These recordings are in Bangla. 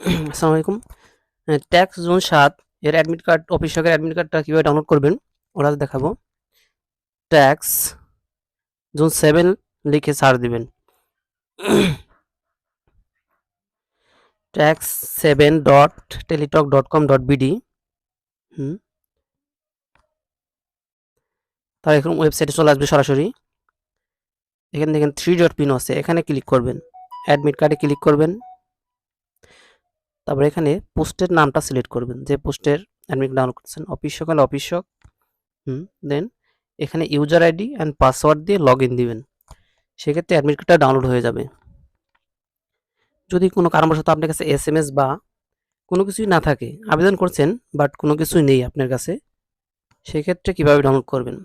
আসসালামু আলাইকুম। ট্যাক্স জোন ৭ এর অ্যাডমিট কার্ড, অফিস শাখার অ্যাডমিট কার্ডটা কিভাবে ডাউনলোড করবেন ওটা দেখাবো। ট্যাক্স জোন 7 লিখে সার্চ দিবেন। tax7.teletalk.com.bd। তার এখন ওয়েবসাইটে চলে আসবে সরাসরি। এখানে দেখেন 3 ডট পিন আছে, এখানে ক্লিক করবেন, অ্যাডমিট কার্ডে ক্লিক করবেন। তারপর এখানে পোস্টের নামটা সিলেক্ট করবেন, যে পোস্টের অ্যাডমিট ডাউনলোড করছেন। অফিস শাখা হলে অফিস শাখা। দেন এখানে ইউজার আইডি অ্যান্ড পাসওয়ার্ড দিয়ে লগ ইন দিবেন। সেক্ষেত্রে অ্যাডমিট কার্ডটা ডাউনলোড হয়ে যাবে। যদি কোনো কারণবশত আপনার কাছে এসএমএস বা কোনো কিছুই না থাকে, আবেদন করছেন বাট কোনো কিছুই নেই আপনার কাছে, সেক্ষেত্রে কীভাবে ডাউনলোড করবেন?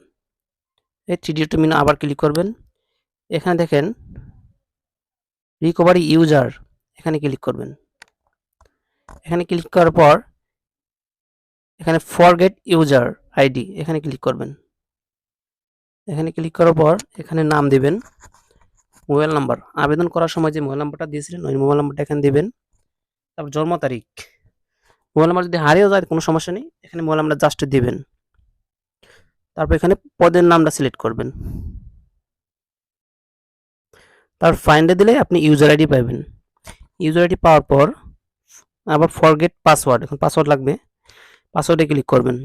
এই 3 ডট পিনে আবার ক্লিক করবেন। এখানে দেখেন রিকভারি ইউজার, এখানে ক্লিক করবেন। এখানে ক্লিক করার পর এখানে ফরগেট ইউজার আইডি, এখানে ক্লিক করবেন। এখানে ক্লিক করার পর এখানে নাম দিবেন, মোবাইল নাম্বার, আবেদন করার সময় যে মোবাইল নাম্বারটা দিয়েছিলেন ওই মোবাইল নাম্বারটা এখানে দিবেন। তারপর জন্ম তারিখ, মোবাইল নাম্বার যদি হারিয়েও যায় কোনো সমস্যা নেই, এখানে মোবাইল নাম্বার জাস্ট দিবেন। তারপর এখানে পদের নামটা সিলেক্ট করবেন। তারপর ফাইন্ডে দিলে আপনি ইউজার আইডি পাবেন। ইউজার আইডি পাওয়ার পর আবার ফরগেট পাসওয়ার্ড, এখন পাসওয়ার্ড লাগবে, পাসওয়ার্ডে ক্লিক করবেন।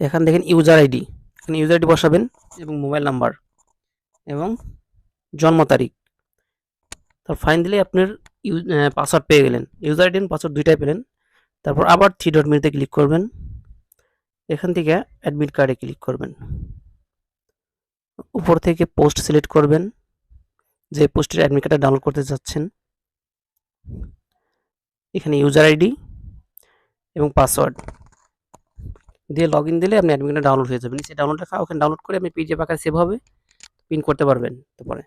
এখানে দেখেন ইউজার আইডি, এখানে ইউজার আইডি বসাবেন এবং মোবাইল নাম্বার এবং জন্ম তারিখ। তারপর ফাইন দিলে আপনার পাসওয়ার্ড পেয়ে গেলেন, ইউজার আইডি এবং পাসওয়ার্ড দুইটাই পেলেন। তারপর আবার 3 ডট মেনুতে ক্লিক করবেন। এখান থেকে অ্যাডমিট কার্ডে ক্লিক করবেন। উপর থেকে পোস্ট সিলেক্ট করবেন, যে পোস্টের অ্যাডমিট কার্ডটা ডাউনলোড করতে যাচ্ছেন। এখানে ইউজার আইডি এবং পাসওয়ার্ড দিয়ে লগ ইন দিলে আপনি অ্যাডমিট কার্ডটা ডাউনলোড হয়ে যাবে। নিচে ডাউনলোড লেখা, ওখানে ডাউনলোড করে আপনি পিডিএফ আকারে সেভ হবে, প্রিন্ট করতে পারবেন। তারপরে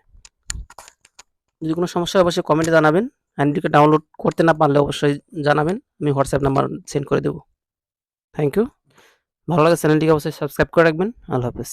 যদি কোনো সমস্যা হয় অবশ্যই কমেন্টে জানাবেন। অ্যাডমিট কার্ড ডাউনলোড করতে না পারলে অবশ্যই জানাবেন, আমি হোয়াটসঅ্যাপ নাম্বার সেন্ড করে দেবো। Thank you. ভালো লাগে চ্যানেলটিকে অবশ্যই সাবস্ক্রাইব করে রাখবেন। আল্লাহ হাফেজ।